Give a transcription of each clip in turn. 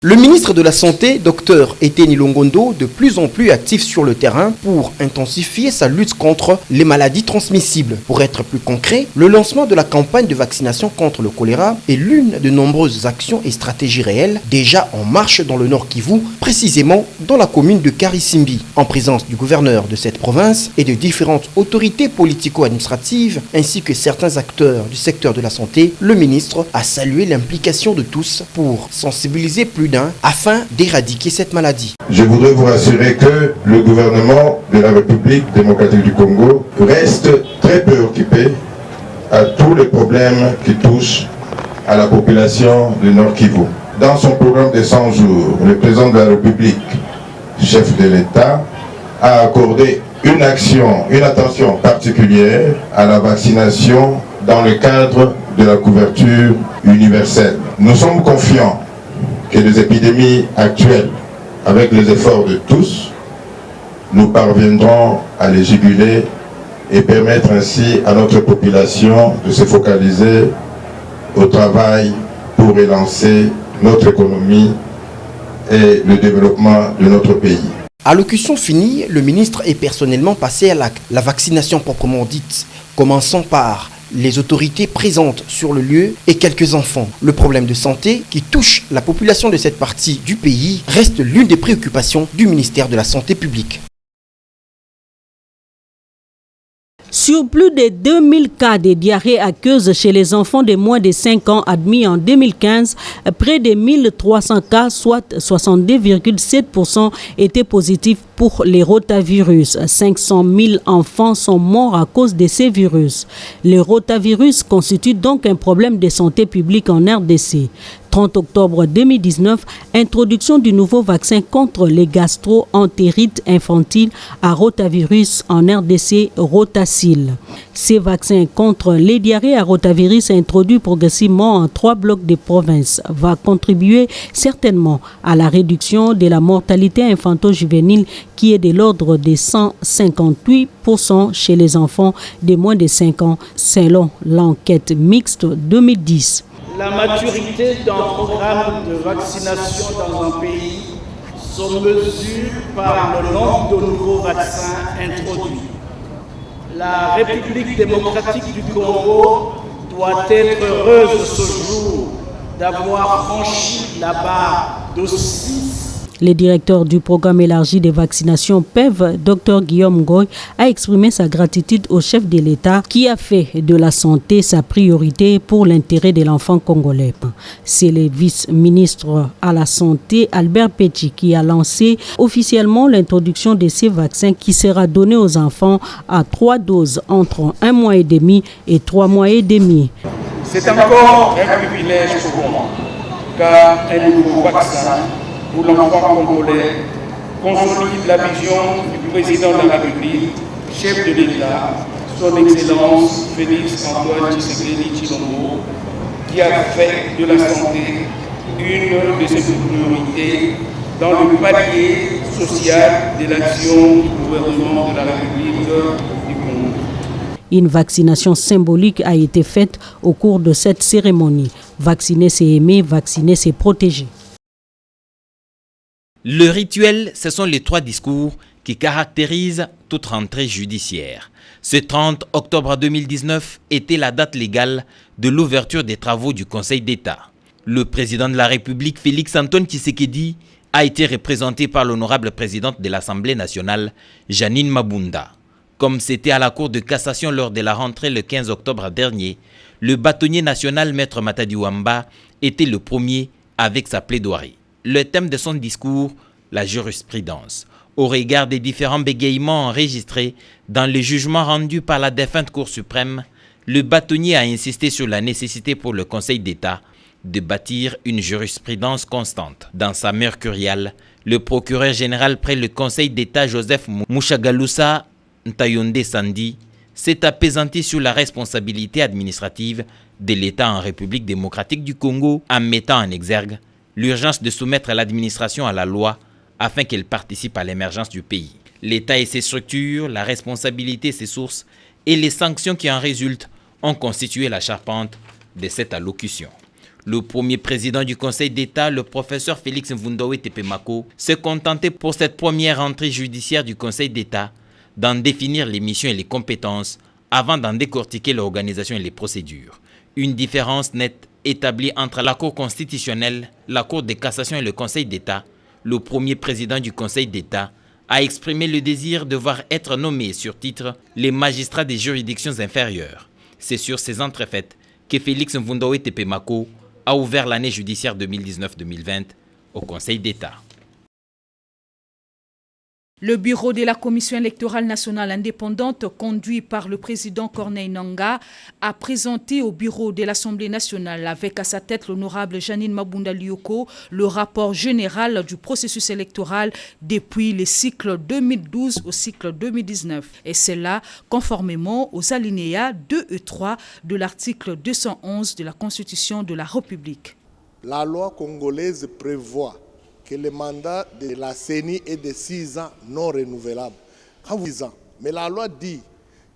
Le ministre de la Santé, Dr Eteni Longondo, de plus en plus actif sur le terrain pour intensifier sa lutte contre les maladies transmissibles. Pour être plus concret, le lancement de la campagne de vaccination contre le choléra est l'une de nombreuses actions et stratégies réelles déjà en marche dans le Nord Kivu, précisément dans la commune de Karisimbi, en présence du gouverneur de cette province et de différentes autorités politico-administratives ainsi que certains acteurs du secteur de la santé. Le ministre a salué l'implication de tous pour sensibiliser plus afin d'éradiquer cette maladie. Je voudrais vous rassurer que le gouvernement de la République démocratique du Congo reste très préoccupé à tous les problèmes qui touchent à la population du Nord Kivu. Dans son programme de 100 jours, le président de la République, chef de l'État, a accordé une attention particulière à la vaccination dans le cadre de la couverture universelle. Nous sommes confiants que les épidémies actuelles, avec les efforts de tous, nous parviendrons à les juguler et permettre ainsi à notre population de se focaliser au travail pour relancer notre économie et le développement de notre pays. Allocution finie, le ministre est personnellement passé à l'acte. La vaccination proprement dite, commençant par les autorités présentes sur le lieu et quelques enfants. Le problème de santé qui touche la population de cette partie du pays reste l'une des préoccupations du ministère de la Santé publique. Sur plus de 2000 cas de diarrhée aqueuse chez les enfants de moins de 5 ans admis en 2015, près de 1300 cas, soit 62,7%, étaient positifs pour les rotavirus. 500 000 enfants sont morts à cause de ces virus. Le rotavirus constitue donc un problème de santé publique en RDC. 30 octobre 2019, introduction du nouveau vaccin contre les gastro-entérites infantiles à rotavirus en RDC, Rotacil. Ces vaccins contre les diarrhées à rotavirus introduits progressivement en 3 blocs de provinces va contribuer certainement à la réduction de la mortalité infanto-juvénile qui est de l'ordre de 158% chez les enfants de moins de 5 ans selon l'enquête mixte 2010. La maturité d'un programme de vaccination dans un pays se mesure par le nombre de nouveaux vaccins introduits. La République démocratique du Congo doit être heureuse ce jour d'avoir franchi la barre de 6. Le directeur du programme élargi des vaccinations PEV, Dr Guillaume Ngoy, a exprimé sa gratitude au chef de l'État qui a fait de la santé sa priorité pour l'intérêt de l'enfant congolais. C'est le vice-ministre à la Santé, Albert Petit, qui a lancé officiellement l'introduction de ces vaccins qui sera donné aux enfants à 3 doses entre 1 mois et demi et 3 mois et demi. C'est encore un privilège pour moi, car un nouveau vaccin pour l'enfant congolais consolide la vision du président de la République, chef de l'État, son Excellence Félix Antoine Tshisekedi Tshilombo, qui a fait de la santé une de ses priorités dans le palier social de l'action du gouvernement de la République du Congo. Une vaccination symbolique a été faite au cours de cette cérémonie. Vacciner, c'est aimer, vacciner, c'est protéger. Le rituel, ce sont les 3 discours qui caractérisent toute rentrée judiciaire. Ce 30 octobre 2019 était la date légale de l'ouverture des travaux du Conseil d'État. Le président de la République, Félix Antoine Tshisekedi, a été représenté par l'honorable présidente de l'Assemblée nationale, Janine Mabunda. Comme c'était à la Cour de cassation lors de la rentrée le 15 octobre dernier, le bâtonnier national Maître Matadi Wamba était le premier avec sa plaidoirie. Le thème de son discours, la jurisprudence. Au regard des différents bégayements enregistrés dans les jugements rendus par la défunte Cour suprême, le bâtonnier a insisté sur la nécessité pour le Conseil d'État de bâtir une jurisprudence constante. Dans sa mercuriale, le procureur général près le Conseil d'État Joseph Mouchagaloussa Ntayonde Sandi s'est apaisanti sur la responsabilité administrative de l'État en République démocratique du Congo en mettant en exergue l'urgence de soumettre l'administration à la loi afin qu'elle participe à l'émergence du pays. L'État et ses structures, la responsabilité, ses sources et les sanctions qui en résultent ont constitué la charpente de cette allocution. Le premier président du Conseil d'État, le professeur Félix Mvundowe Tepemako, s'est contenté pour cette première entrée judiciaire du Conseil d'État d'en définir les missions et les compétences avant d'en décortiquer l'organisation et les procédures. Une différence nette établie entre la Cour constitutionnelle, la Cour de cassation et le Conseil d'État. Le premier président du Conseil d'État a exprimé le désir de voir être nommés sur titre les magistrats des juridictions inférieures. C'est sur ces entrefaites que Félix Mvundowe Tepemako a ouvert l'année judiciaire 2019-2020 au Conseil d'État. Le bureau de la Commission électorale nationale indépendante, conduit par le président Corneille Nangaa, a présenté au bureau de l'Assemblée nationale, avec à sa tête l'honorable Janine Mabunda Lioko, le rapport général du processus électoral depuis le cycle 2012 au cycle 2019. Et c'est là, conformément aux alinéas 2 et 3 de l'article 211 de la Constitution de la République. La loi congolaise prévoit que le mandat de la CENI est de 6 ans non renouvelables. 6 ans. Mais la loi dit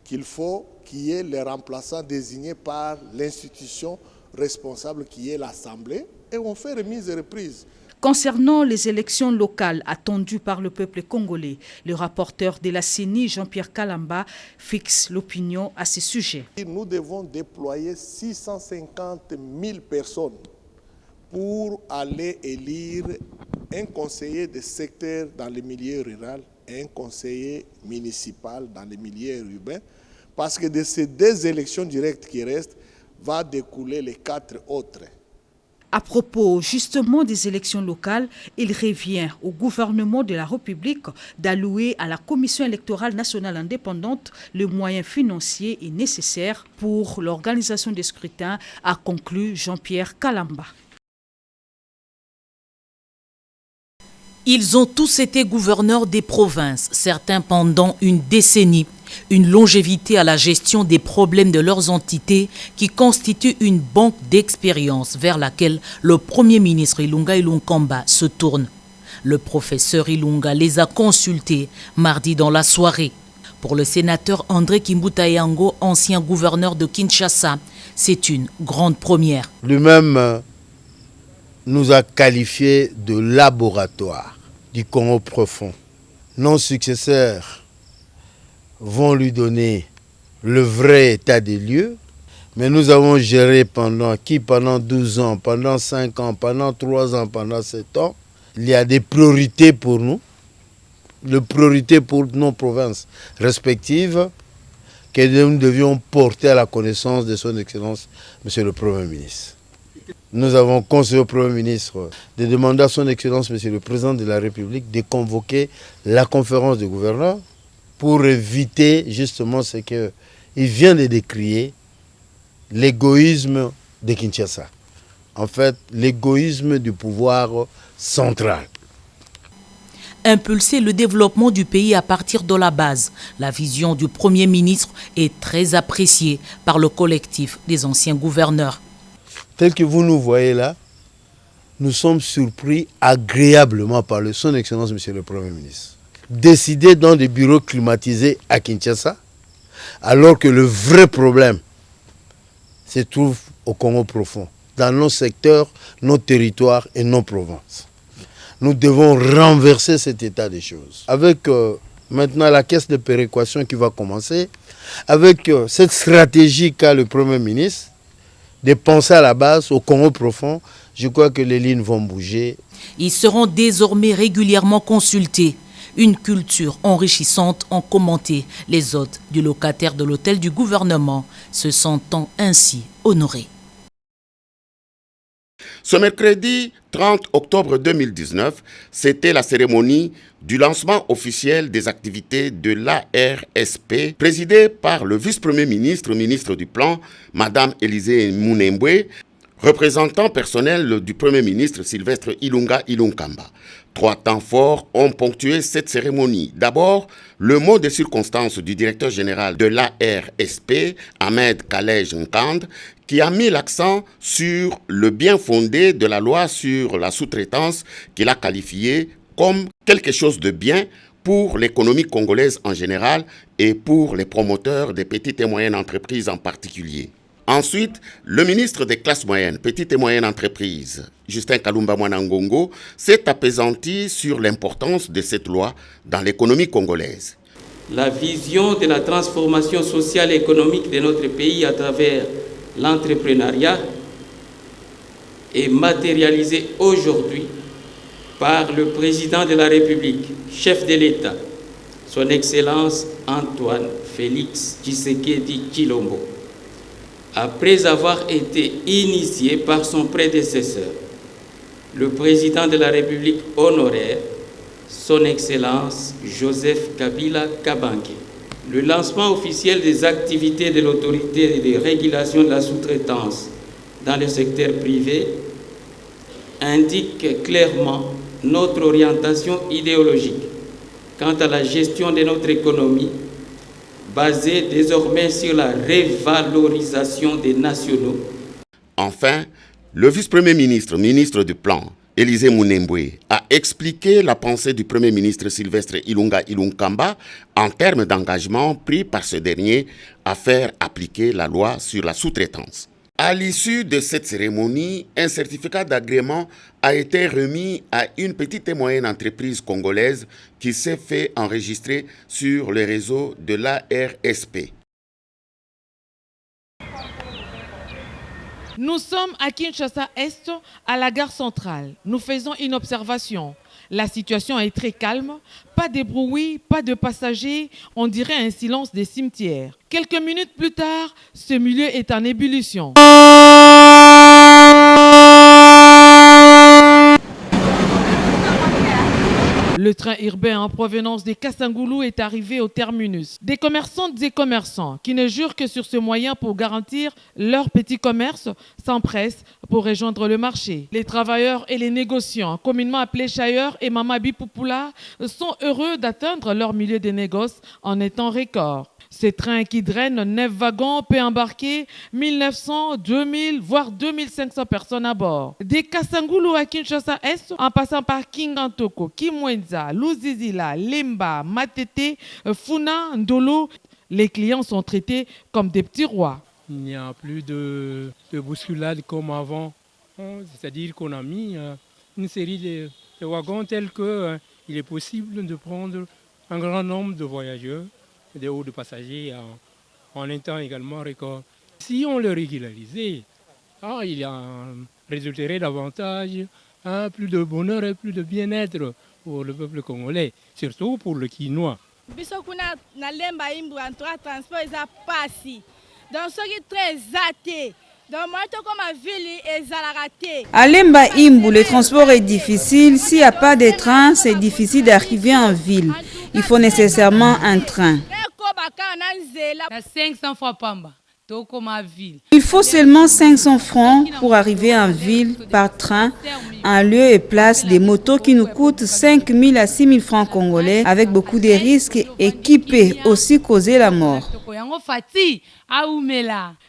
qu'il faut qu'il y ait les remplaçants désignés par l'institution responsable qui est l'Assemblée et on fait remise et reprise. Concernant les élections locales attendues par le peuple congolais, le rapporteur de la CENI, Jean-Pierre Kalamba, fixe l'opinion à ce sujet. Nous devons déployer 650 000 personnes pour aller élire un conseiller de secteur dans les milieux ruraux et un conseiller municipal dans les milieux urbains, parce que de ces 2 élections directes qui restent, va découler les 4 autres. À propos justement des élections locales, il revient au gouvernement de la République d'allouer à la Commission électorale nationale indépendante le moyen financier et nécessaire pour l'organisation des scrutins, a conclu Jean-Pierre Kalamba. Ils ont tous été gouverneurs des provinces, certains pendant une décennie. Une longévité à la gestion des problèmes de leurs entités qui constitue une banque d'expérience vers laquelle le Premier ministre Ilunga Ilunkamba se tourne. Le professeur Ilunga les a consultés mardi dans la soirée. Pour le sénateur André Kimbuta Yango, ancien gouverneur de Kinshasa, c'est une grande première. Lui-même nous a qualifié de laboratoire du Congo profond. Nos successeurs vont lui donner le vrai état des lieux, mais nous avons géré pendant 12 ans, pendant 5 ans, pendant 3 ans, pendant 7 ans. Il y a des priorités pour nous, des priorités pour nos provinces respectives que nous devions porter à la connaissance de son Excellence, Monsieur le Premier ministre. Nous avons conseillé au Premier ministre de demander à son Excellence, Monsieur le Président de la République, de convoquer la conférence des gouverneurs pour éviter justement ce qu'il vient de décrier, l'égoïsme de Kinshasa. En fait, l'égoïsme du pouvoir central. Impulser le développement du pays à partir de la base. La vision du Premier ministre est très appréciée par le collectif des anciens gouverneurs. Tel que vous nous voyez là, nous sommes surpris agréablement par son Excellence, Monsieur le Premier ministre. Décider dans des bureaux climatisés à Kinshasa, alors que le vrai problème se trouve au Congo profond, dans nos secteurs, nos territoires et nos provinces. Nous devons renverser cet état des choses. Avec maintenant la caisse de péréquation qui va commencer, avec cette stratégie qu'a le Premier ministre, de penser à la base, au Congo profond, je crois que les lignes vont bouger. Ils seront désormais régulièrement consultés. Une culture enrichissante en commenté les hôtes du locataire de l'hôtel du gouvernement, se sentant ainsi honorés. Ce mercredi 30 octobre 2019, c'était la cérémonie du lancement officiel des activités de l'ARSP, présidée par le vice-premier ministre, ministre du Plan, Madame Élisée Mounembwe, représentant personnel du Premier ministre Sylvestre Ilunga Ilunkamba. 3 temps forts ont ponctué cette cérémonie. D'abord, le mot de circonstance du directeur général de l'ARSP, Ahmed Kalej Nkand, qui a mis l'accent sur le bien fondé de la loi sur la sous-traitance qu'il a qualifié comme quelque chose de bien pour l'économie congolaise en général et pour les promoteurs des petites et moyennes entreprises en particulier. Ensuite, le ministre des classes moyennes, petites et moyennes entreprises, Justin Kalumba Mwanangongo, s'est apaisanti sur l'importance de cette loi dans l'économie congolaise. La vision de la transformation sociale et économique de notre pays à travers l'entrepreneuriat est matérialisée aujourd'hui par le président de la République, chef de l'État, son Excellence Antoine Félix Tshisekedi Tshilombo, après avoir été initié par son prédécesseur, le président de la République honoraire, son Excellence Joseph Kabila Kabange. Le lancement officiel des activités de l'autorité de régulation de la sous-traitance dans le secteur privé indique clairement notre orientation idéologique quant à la gestion de notre économie, basée désormais sur la révalorisation des nationaux. Enfin, le vice-premier ministre, ministre du Plan, Élisée Mounemboué, a expliqué la pensée du Premier ministre Sylvestre Ilunga Ilunkamba en termes d'engagement pris par ce dernier à faire appliquer la loi sur la sous-traitance. À l'issue de cette cérémonie, un certificat d'agrément a été remis à une petite et moyenne entreprise congolaise qui s'est fait enregistrer sur le réseau de l'ARSP. Nous sommes à Kinshasa-Est, à la gare centrale. Nous faisons une observation. La situation est très calme, pas de bruit, pas de passagers, on dirait un silence des cimetières. Quelques minutes plus tard, ce milieu est en ébullition. Le train urbain en provenance de Kassangoulou est arrivé au terminus. Des commerçantes et commerçants qui ne jurent que sur ce moyen pour garantir leur petit commerce s'empressent pour rejoindre le marché. Les travailleurs et les négociants, communément appelés chailleurs et Mamabi Poupoula, sont heureux d'atteindre leur milieu de négoce en un temps record. Ce train qui draine 9 wagons peut embarquer 1900, 2000, voire 2500 personnes à bord. Des Kassangoulou à Kinshasa-Est, en passant par Kingantoko, Kimwenza, Luzizila, Lemba, Matete, Funa, Ndolo, les clients sont traités comme des petits rois. Il n'y a plus de bousculade comme avant. C'est-à-dire qu'on a mis une série de wagons tels qu'il est possible de prendre un grand nombre de voyageurs, des hauts de passagers en un temps également record. Si on le régularisait, il en résulterait davantage plus de bonheur et plus de bien-être pour le peuple congolais, surtout pour le Quinois. À Lemba Imbu, le transport est difficile. S'il n'y a pas de train, c'est difficile d'arriver en ville. Il faut nécessairement un train. Il faut seulement 500 francs pour arriver en ville par train, en lieu et place des motos qui nous coûtent 5 000 à 6 000 francs congolais avec beaucoup de risques et qui peut aussi causer la mort.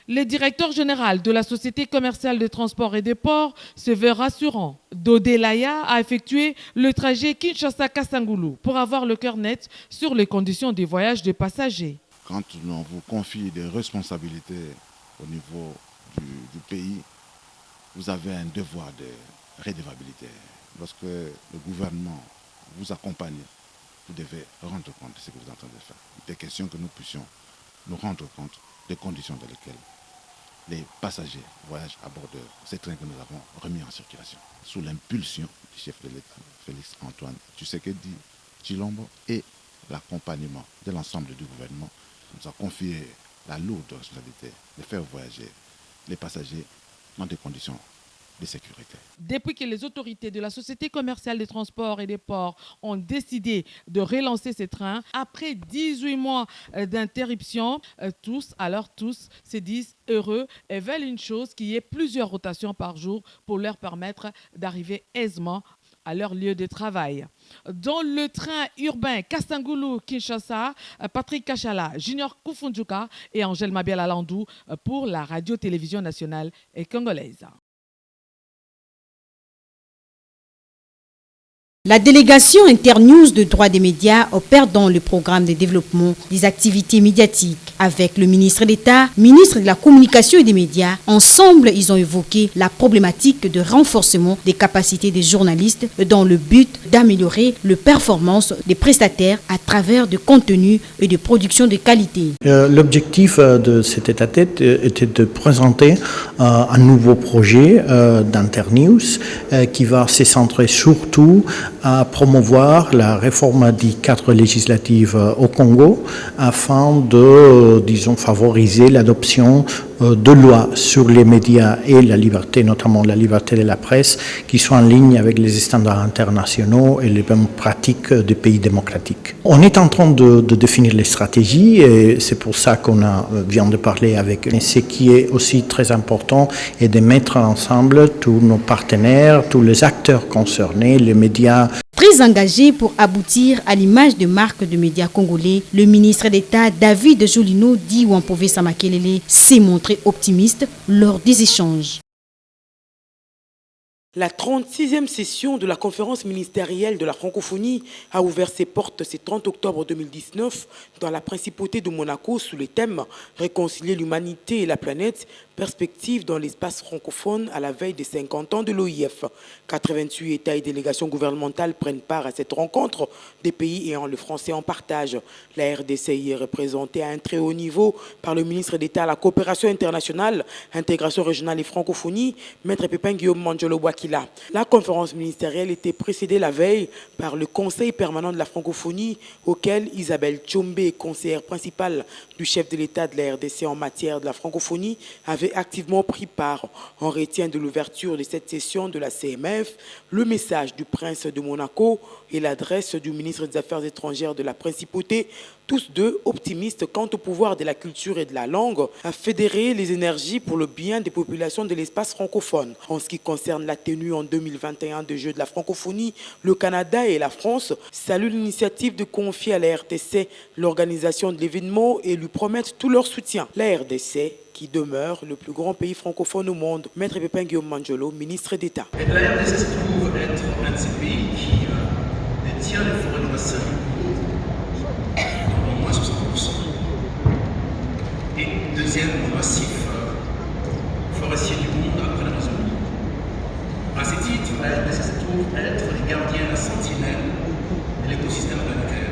Le directeur général de la Société commerciale de transport et des ports se veut rassurant. Dodelaya a effectué le trajet Kinshasa-Kassangoulou pour avoir le cœur net sur les conditions des voyages des passagers. Quand on vous confie des responsabilités au niveau du pays, vous avez un devoir de redevabilité. Lorsque le gouvernement vous accompagne, vous devez rendre compte de ce que vous êtes en train de faire. Il est question que nous puissions nous rendre compte des conditions dans lesquelles les passagers voyagent à bord de ces trains que nous avons remis en circulation. Sous l'impulsion du chef de l'État, Félix Antoine Tshisekedi Tshilombo, et l'accompagnement de l'ensemble du gouvernement, nous a confié la lourde responsabilité de faire voyager les passagers dans des conditions de sécurité. Depuis que les autorités de la Société commerciale des transports et des ports ont décidé de relancer ces trains, après 18 mois d'interruption, tous se disent heureux et veulent une chose qui est plusieurs rotations par jour pour leur permettre d'arriver aisément à leur lieu de travail. Dans le train urbain Kassangoulou-Kinshasa, Patrick Kachala, Junior Koufoundjouka et Angèle Mabiala Landou pour la radio-télévision nationale et congolaise. La délégation Internews de droit des médias opère dans le programme de développement des activités médiatiques. Avec le ministre d'État, ministre de la Communication et des médias, ensemble, ils ont évoqué la problématique de renforcement des capacités des journalistes dans le but d'améliorer la performance des prestataires à travers de contenus et de production de qualité. L'objectif de cet état-tête était de présenter un nouveau projet d'Internews qui va se centrer surtout à promouvoir la réforme du cadre législatif au Congo afin de, favoriser l'adoption de lois sur les médias et la liberté, notamment la liberté de la presse, qui sont en ligne avec les standards internationaux et les bonnes pratiques des pays démocratiques. On est en train de définir les stratégies et c'est pour ça qu'on vient de parler avec eux. Ce qui est aussi très important est de mettre ensemble tous nos partenaires, tous les acteurs concernés, les médias. Très engagé pour aboutir à l'image de marque de médias congolais, le ministre d'État David Jolino dit Wampové Samakelele s'est montré optimiste lors des échanges. La 36e session de la conférence ministérielle de la francophonie a ouvert ses portes ce 30 octobre 2019 dans la principauté de Monaco sous le thème « Réconcilier l'humanité et la planète, perspective dans l'espace francophone à la veille des 50 ans de l'OIF ». 88 États et délégations gouvernementales prennent part à cette rencontre des pays ayant le français en partage. La RDC y est représentée à un très haut niveau par le ministre d'État à la coopération internationale, intégration régionale et francophonie, Maître Pépin Guillaume Mandjolo-Bouakila. La conférence ministérielle était précédée la veille par le Conseil permanent de la francophonie auquel Isabelle Tchombe, conseillère principale du chef de l'État de la RDC en matière de la francophonie, avait activement pris part. On retient de l'ouverture de cette session de la CMF le message du prince de Monaco et l'adresse du ministre des Affaires étrangères de la principauté, tous deux optimistes quant au pouvoir de la culture et de la langue à fédérer les énergies pour le bien des populations de l'espace francophone. En ce qui concerne la tenue en 2021 des Jeux de la francophonie, le Canada et la France saluent l'initiative de confier à la RDC l'organisation de l'événement et lui promettent tout leur soutien. La RDC qui demeure le plus grand pays francophone au monde. Maître Pépin Guillaume Mandjolo, ministre d'État. La RDC se trouve être un de ces pays qui détient les forêts de bassin au moins 60%. Et deuxième massif forestier du monde après l'Amazonie. À ce titre, la RDC se trouve être les gardiens, la sentinelle de l'écosystème planétaire.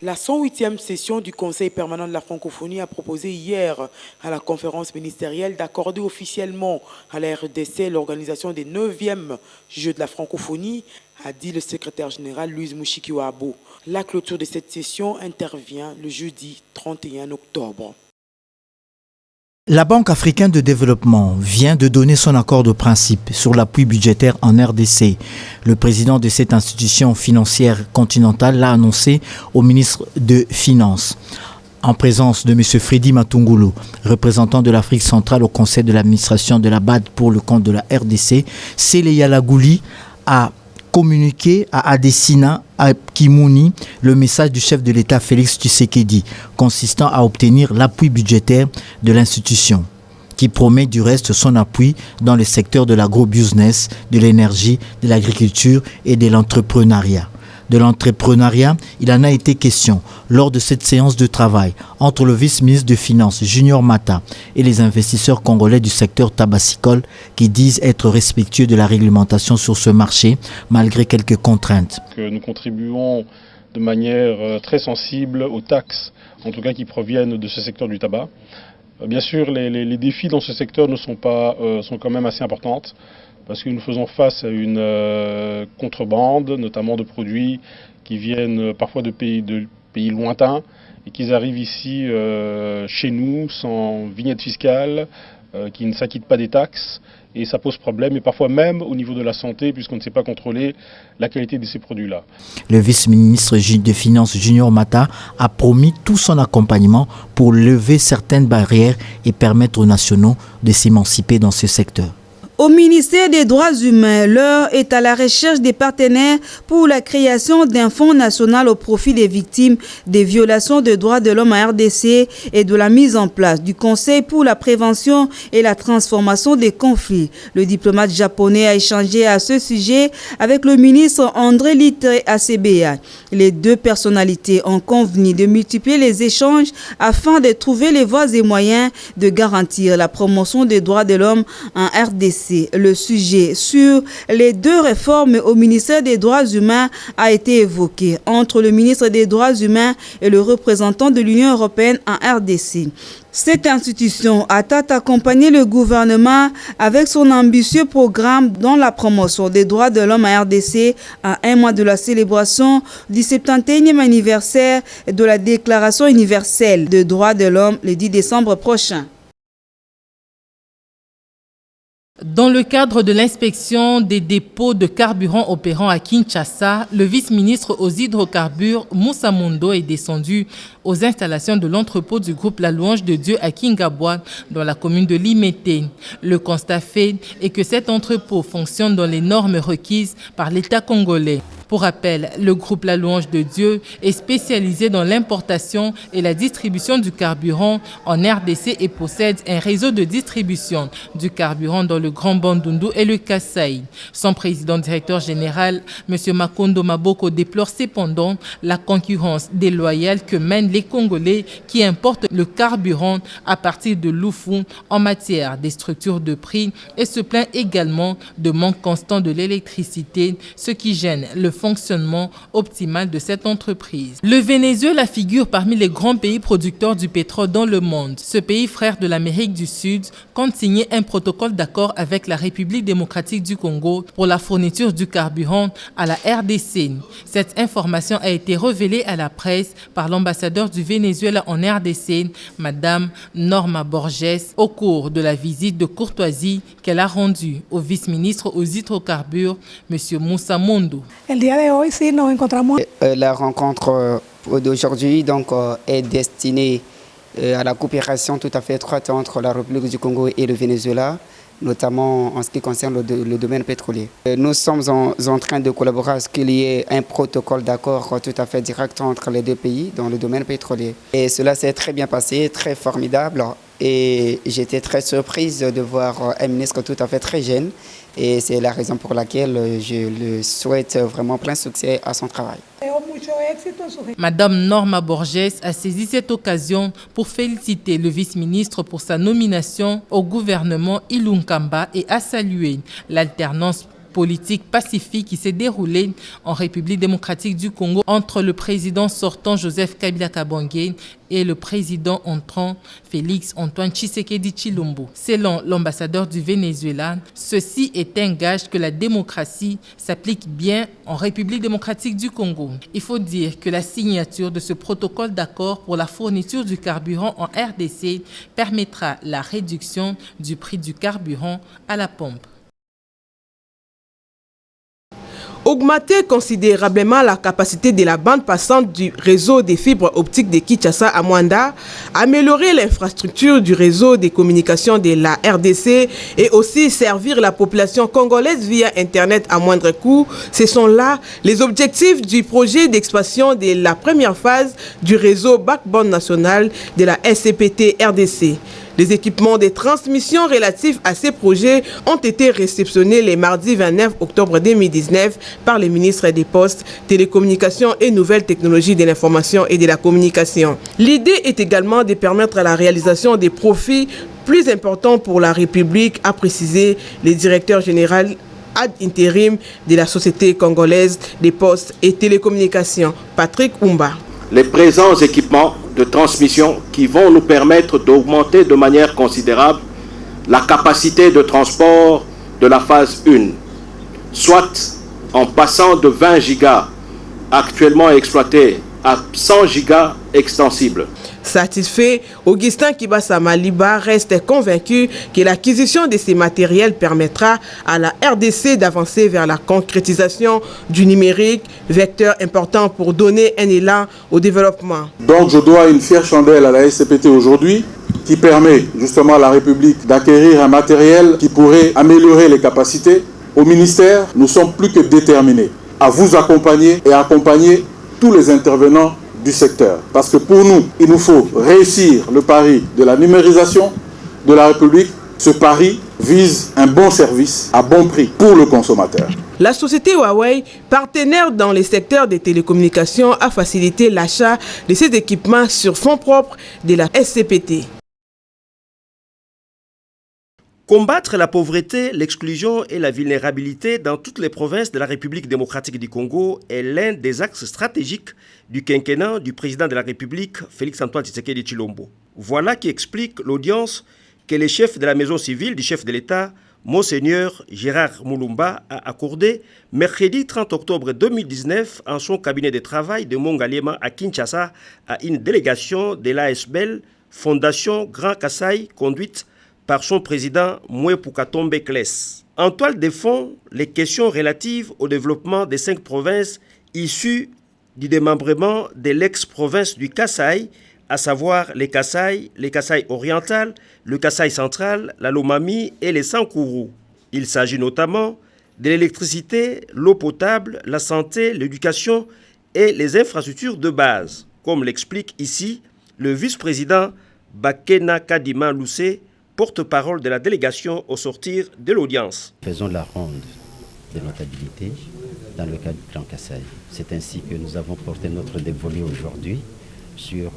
La 108e session du Conseil permanent de la francophonie a proposé hier à la conférence ministérielle d'accorder officiellement à la RDC l'organisation des 9e Jeux de la francophonie, a dit le secrétaire général Louise Mouchikiwabo. La clôture de cette session intervient le jeudi 31 octobre. La Banque africaine de développement vient de donner son accord de principe sur l'appui budgétaire en RDC. Le président de cette institution financière continentale l'a annoncé au ministre de Finances. En présence de M. Freddy Matungulu, représentant de l'Afrique centrale au conseil de l'administration de la BAD pour le compte de la RDC, Sele Yalagouli a communiqué à Adesina Kimuni le message du chef de l'État Félix Tshisekedi, consistant à obtenir l'appui budgétaire de l'institution, qui promet du reste son appui dans le secteur de l'agro-business, de l'énergie, de l'agriculture et de l'entrepreneuriat. De l'entrepreneuriat, il en a été question lors de cette séance de travail entre le vice-ministre de Finances Junior Mata et les investisseurs congolais du secteur tabassicole qui disent être respectueux de la réglementation sur ce marché malgré quelques contraintes. Nous contribuons de manière très sensible aux taxes, en tout cas qui proviennent de ce secteur du tabac. Bien sûr, les défis dans ce secteur sont quand même assez importantes, parce que nous faisons face à une contrebande, notamment de produits qui viennent parfois de pays lointains et qui arrivent ici chez nous sans vignette fiscale, qui ne s'acquittent pas des taxes, et ça pose problème, et parfois même au niveau de la santé, puisqu'on ne sait pas contrôler la qualité de ces produits-là. Le vice-ministre des Finances Junior Mata a promis tout son accompagnement pour lever certaines barrières et permettre aux nationaux de s'émanciper dans ce secteur. Au ministère des Droits humains, l'heure est à la recherche des partenaires pour la création d'un fonds national au profit des victimes des violations des droits de l'homme à RDC et de la mise en place du Conseil pour la prévention et la transformation des conflits. Le diplomate japonais a échangé à ce sujet avec le ministre André Litre Acebea. Les deux personnalités ont convenu de multiplier les échanges afin de trouver les voies et moyens de garantir la promotion des droits de l'homme en RDC. Le sujet sur les deux réformes au ministère des Droits humains a été évoqué entre le ministre des Droits humains et le représentant de l'Union européenne en RDC. Cette institution a accompagné le gouvernement avec son ambitieux programme dans la promotion des droits de l'homme à RDC à un mois de la célébration du 71e anniversaire de la Déclaration universelle des droits de l'homme le 10 décembre prochain. Dans le cadre de l'inspection des dépôts de carburant opérant à Kinshasa, le vice-ministre aux hydrocarbures, Moussa Mondo, est descendu aux installations de l'entrepôt du groupe La Louange de Dieu à Kingabwa, dans la commune de Limete. Le constat fait est que cet entrepôt fonctionne dans les normes requises par l'État congolais. Pour rappel, le groupe La Louange de Dieu est spécialisé dans l'importation et la distribution du carburant en RDC et possède un réseau de distribution du carburant dans le Grand Bandundu et le Kasaï. Son président directeur général, M. Makondo Maboko, déplore cependant la concurrence déloyale que mènent les Congolais qui importent le carburant à partir de Lufu en matière des structures de prix et se plaint également de manque constant de l'électricité, ce qui gêne le fonctionnement optimal de cette entreprise. Le Venezuela figure parmi les grands pays producteurs du pétrole dans le monde. Ce pays frère de l'Amérique du Sud compte signer un protocole d'accord avec la République démocratique du Congo pour la fourniture du carburant à la RDC. Cette information a été révélée à la presse par l'ambassadeur du Venezuela en RDC, Madame Norma Borges, au cours de la visite de courtoisie qu'elle a rendue au vice-ministre aux hydrocarbures, M. Moussa Mondo. La rencontre d'aujourd'hui est destinée à la coopération tout à fait étroite entre la République du Congo et le Venezuela, notamment en ce qui concerne le domaine pétrolier. Nous sommes en train de collaborer à ce qu'il y ait un protocole d'accord tout à fait direct entre les deux pays dans le domaine pétrolier. Et cela s'est très bien passé, très formidable. Et j'étais très surprise de voir un ministre tout à fait très jeune. Et c'est la raison pour laquelle je le souhaite vraiment plein succès à son travail. Madame Norma Borges a saisi cette occasion pour féliciter le vice-ministre pour sa nomination au gouvernement Ilunkamba et a salué l'alternance politique pacifique qui s'est déroulée en République démocratique du Congo entre le président sortant Joseph Kabila Kabange et le président entrant Félix Antoine Tshisekedi Tshilombo. Selon l'ambassadeur du Venezuela, ceci est un gage que la démocratie s'applique bien en République démocratique du Congo. Il faut dire que la signature de ce protocole d'accord pour la fourniture du carburant en RDC permettra la réduction du prix du carburant à la pompe. Augmenter considérablement la capacité de la bande passante du réseau des fibres optiques de Kinshasa à Mwanda, améliorer l'infrastructure du réseau des communications de la RDC et aussi servir la population congolaise via Internet à moindre coût, ce sont là les objectifs du projet d'expansion de la première phase du réseau Backbone national de la SCPT RDC. Les équipements de transmission relatifs à ces projets ont été réceptionnés le mardi 29 octobre 2019 par les ministres des Postes, Télécommunications et Nouvelles Technologies de l'Information et de la Communication. L'idée est également de permettre la réalisation des profits plus importants pour la République, a précisé le directeur général ad intérim de la Société congolaise des Postes et Télécommunications, Patrick Oumba. Les présents équipements de transmission qui vont nous permettre d'augmenter de manière considérable la capacité de transport de la phase 1, soit en passant de 20 gigas actuellement exploités à 100 gigas extensibles. Satisfait, Augustin Kibasa Maliba reste convaincu que l'acquisition de ces matériels permettra à la RDC d'avancer vers la concrétisation du numérique, vecteur important pour donner un élan au développement. Donc je dois une fière chandelle à la SCPT aujourd'hui qui permet justement à la République d'acquérir un matériel qui pourrait améliorer les capacités, au ministère, nous sommes plus que déterminés à vous accompagner et à accompagner tous les intervenants du secteur. Parce que pour nous, il nous faut réussir le pari de la numérisation de la République. Ce pari vise un bon service à bon prix pour le consommateur. La société Huawei, partenaire dans les secteurs des télécommunications, a facilité l'achat de ces équipements sur fonds propres de la SCPT. Combattre la pauvreté, l'exclusion et la vulnérabilité dans toutes les provinces de la République démocratique du Congo est l'un des axes stratégiques du quinquennat du président de la République, Félix-Antoine Tshisekedi Tshilombo. Voilà qui explique l'audience que le chef de la maison civile du chef de l'État, Monseigneur Gérard Moulumba, a accordé mercredi 30 octobre 2019 en son cabinet de travail de Mongaliema à Kinshasa à une délégation de l'ASBEL, Fondation Grand Kasaï, conduite par son président Mouepou Katombe Kless. En toile de fond, les questions relatives au développement des 5 provinces issues du démembrement de l'ex-province du Kasaï, à savoir les Kasaï oriental, le Kasaï central, la Lomami et les Sankourou. Il s'agit notamment de l'électricité, l'eau potable, la santé, l'éducation et les infrastructures de base, comme l'explique ici le vice-président Bakena Kadima Loussé, porte-parole de la délégation au sortir de l'audience. Faisons la ronde de notabilité dans le cadre du Grand Kasaï. C'est ainsi que nous avons porté notre dévolu aujourd'hui sur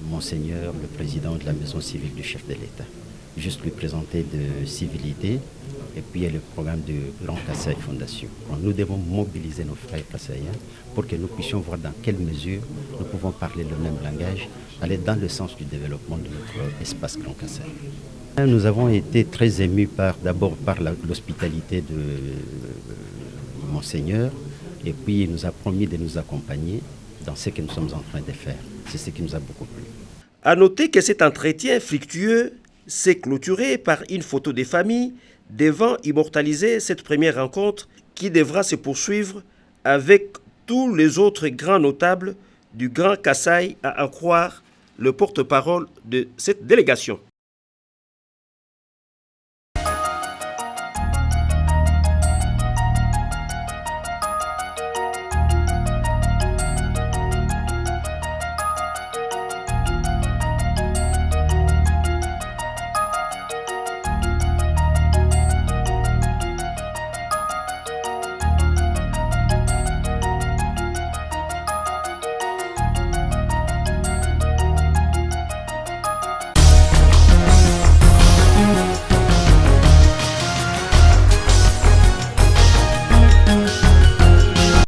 Monseigneur, le président de la maison civile du chef de l'État. Juste lui présenter de civilité et puis il y a le programme de Grand Kasaï Fondation. Nous devons mobiliser nos frères kassaïens pour que nous puissions voir dans quelle mesure nous pouvons parler le même langage, aller dans le sens du développement de notre espace Grand Kasaï. Nous avons été très émus d'abord par l'hospitalité de Monseigneur et puis il nous a promis de nous accompagner dans ce que nous sommes en train de faire. C'est ce qui nous a beaucoup plu. À noter que cet entretien fructueux s'est clôturé par une photo des familles devant immortaliser cette première rencontre qui devra se poursuivre avec tous les autres grands notables du Grand Kasaï, à en croire le porte-parole de cette délégation.